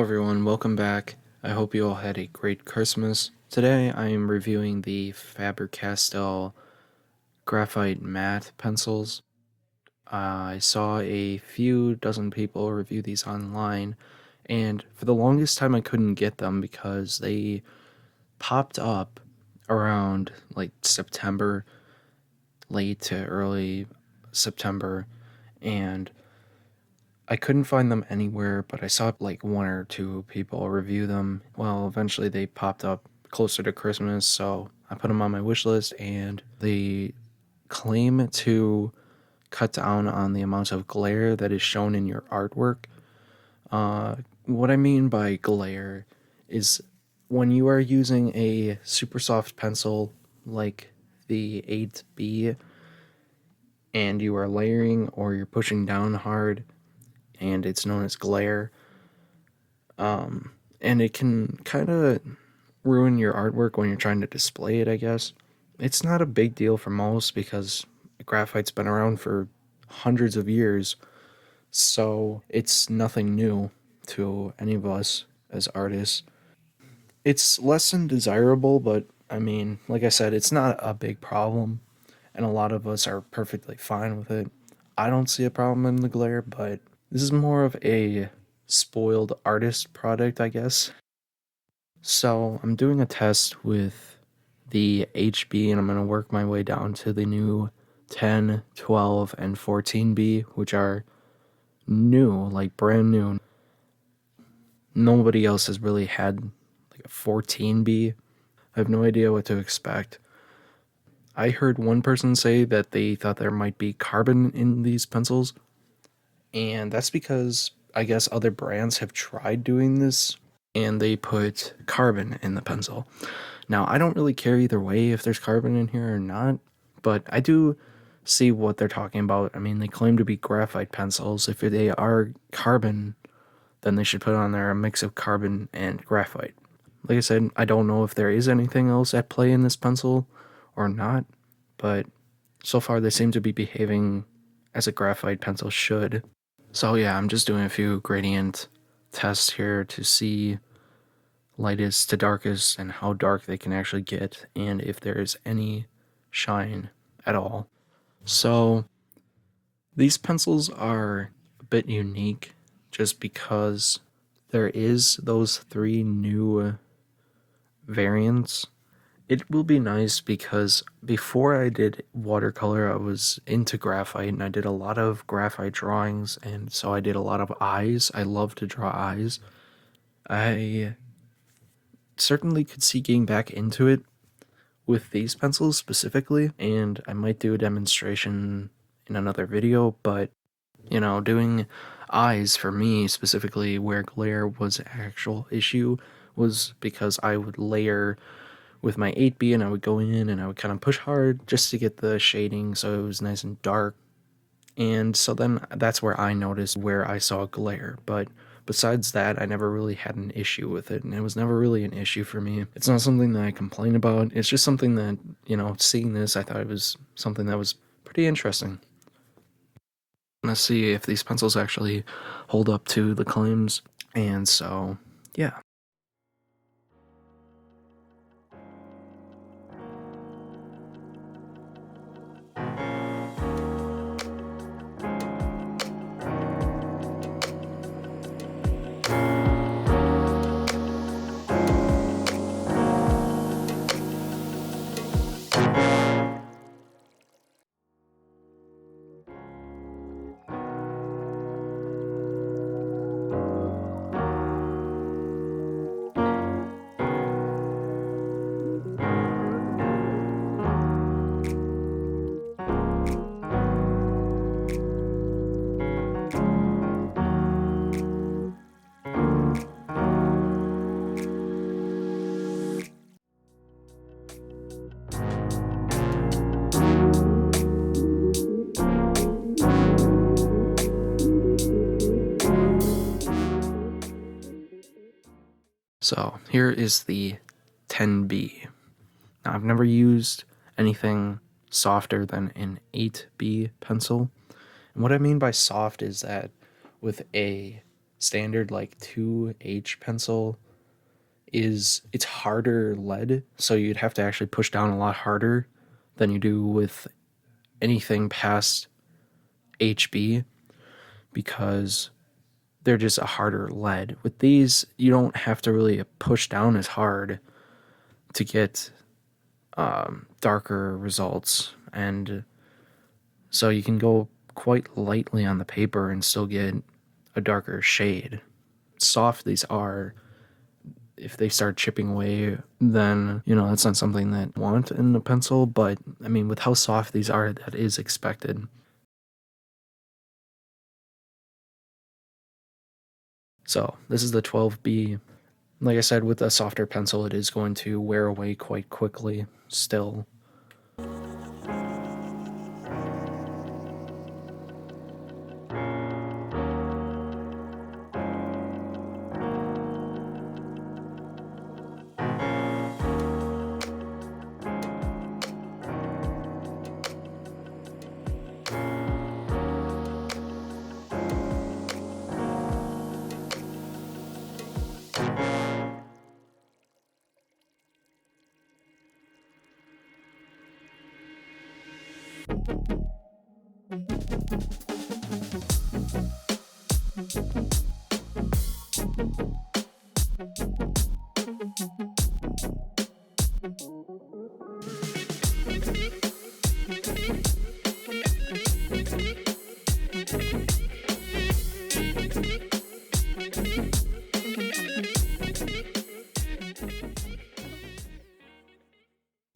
everyone, welcome back. I hope you all had a great Christmas. Today I am reviewing the Faber-Castell Graphite matte pencils. I saw a few dozen people review these online, and for the longest time I couldn't get them because they popped up around like September, late to early September, and I couldn't find them anywhere, but I saw like one or two people review them. Well, eventually they popped up closer to Christmas, so I put them on my wish list, and they claim to cut down on the amount of glare that is shown in your artwork. What I mean by glare is when you are using a super soft pencil like the 8B and you are layering or you're pushing down hard, and it's known as glare. And it can kind of ruin your artwork when you're trying to display it, I guess. It's not a big deal for most because graphite's been around for hundreds of years, so it's nothing new to any of us as artists. It's less than desirable, but I mean, like I said, it's not a big problem, and a lot of us are perfectly fine with it. I don't see a problem in the glare, but this is more of a spoiled artist product, I guess. So I'm doing a test with the HB, and I'm going to work my way down to the new 10, 12, and 14B, which are new, like brand new. Nobody else has really had like a 14B. I have no idea what to expect. I heard one person say that they thought there might be carbon in these pencils, and that's because I guess other brands have tried doing this and they put carbon in the pencil. Now, I don't really care either way if there's carbon in here or not, but I do see what they're talking about. I mean, they claim to be graphite pencils. If they are carbon, then they should put on there a mix of carbon and graphite. Like I said, I don't know if there is anything else at play in this pencil or not, but so far they seem to be behaving as a graphite pencil should. So yeah, I'm just doing a few gradient tests here to see lightest to darkest and how dark they can actually get and if there is any shine at all. So these pencils are a bit unique just because there is those three new variants. It will be nice because before I did watercolor, I was into graphite and I did a lot of graphite drawings, and so I did a lot of eyes. I love to draw eyes. I certainly could see getting back into it with these pencils specifically, and I might do a demonstration in another video, but doing eyes for me specifically where glare was an actual issue was because I would layer with my 8B and I would go in and I would kind of push hard just to get the shading so it was nice and dark. And so then that's where I noticed where I saw glare. But besides that, I never really had an issue with it, and it was never really an issue for me. It's not something that I complain about. It's just something that, seeing this, I thought it was something that was pretty interesting. Let's see if these pencils actually hold up to the claims. And so, yeah. So here is the 10B. Now, I've never used anything softer than an 8B pencil. And what I mean by soft is that with a standard like 2H pencil it's harder lead, so you'd have to actually push down a lot harder than you do with anything past HB, because they're just a harder lead. With these, you don't have to really push down as hard to get darker results, and so you can go quite lightly on the paper and still get a darker shade. Soft these are, if they start chipping away, then, that's not something that I want in a pencil, but, I mean, with how soft these are, that is expected. So, this is the 12B. Like I said, with a softer pencil, it is going to wear away quite quickly, still.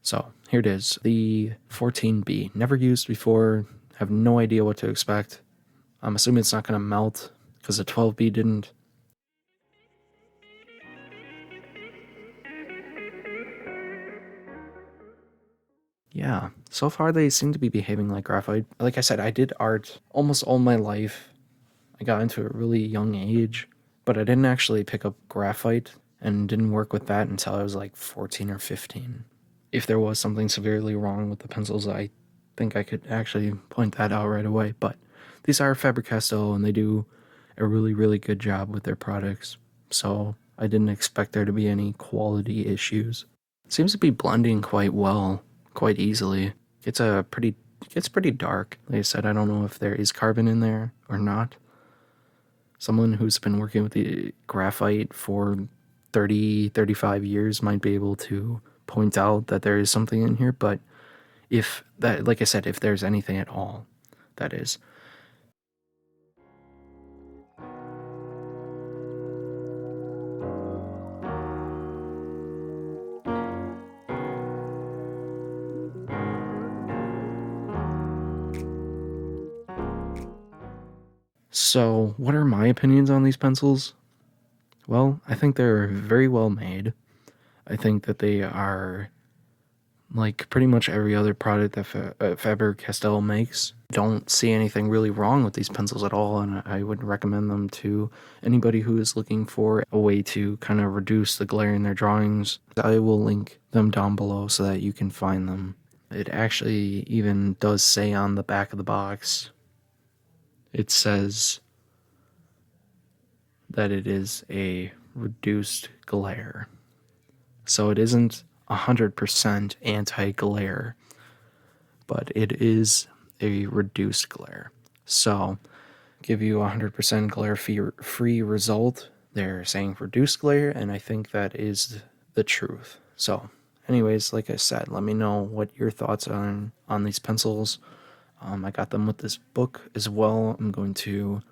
So here it is, the 14B. Never used before, have no idea what to expect. I'm assuming it's not going to melt because the 12B didn't. Yeah, so far they seem to be behaving like graphite. Like I said, I did art almost all my life. I got into a really young age, but I didn't actually pick up graphite and didn't work with that until I was like 14 or 15. If there was something severely wrong with the pencils, I think I could actually point that out right away. But these are Faber-Castell, and they do a really, really good job with their products. So I didn't expect there to be any quality issues. It seems to be blending quite well, quite easily. It gets pretty dark. Like I said, I don't know if there is carbon in there or not. Someone who's been working with the graphite for 30, 35 years might be able to point out that there is something in here, but if that, like I said, if there's anything at all, that is. So, what are my opinions on these pencils? Well, I think they're very well made. I think that they are like pretty much every other product that Faber-Castell makes. Don't see anything really wrong with these pencils at all, and I would recommend them to anybody who is looking for a way to kind of reduce the glare in their drawings. I will link them down below so that you can find them. It actually even does say on the back of the box, it says that it is a reduced glare. So it isn't 100% anti-glare, but it is a reduced glare. So give you 100% glare-free result. They're saying reduced glare, and I think that is the truth. So anyways, like I said, let me know what your thoughts are on these pencils. I got them with this book as well. I'm going to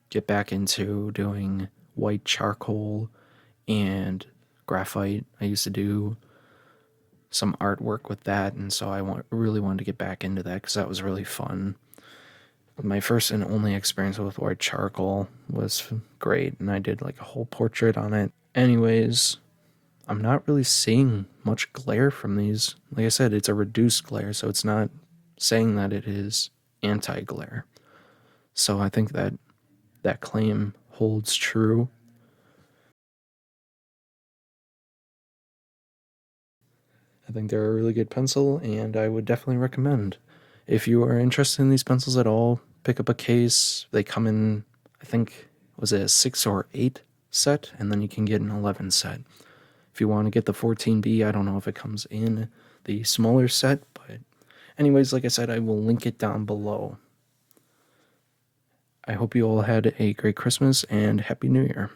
get back into doing white charcoal and graphite. I used to do some artwork with that, and so I really wanted to get back into that because that was really fun. My first and only experience with white charcoal was great, and I did like a whole portrait on it. Anyways, I'm not really seeing much glare from these. Like I said, it's a reduced glare, so it's not saying that it is anti-glare. So I think that that claim holds true. I think they're a really good pencil, and I would definitely recommend. If you are interested in these pencils at all, pick up a case. They come in, I think, was it a 6 or 8 set, and then you can get an 11 set. If you want to get the 14B, I don't know if it comes in the smaller set, but anyways, like I said, I will link it down below. I hope you all had a great Christmas and Happy New Year.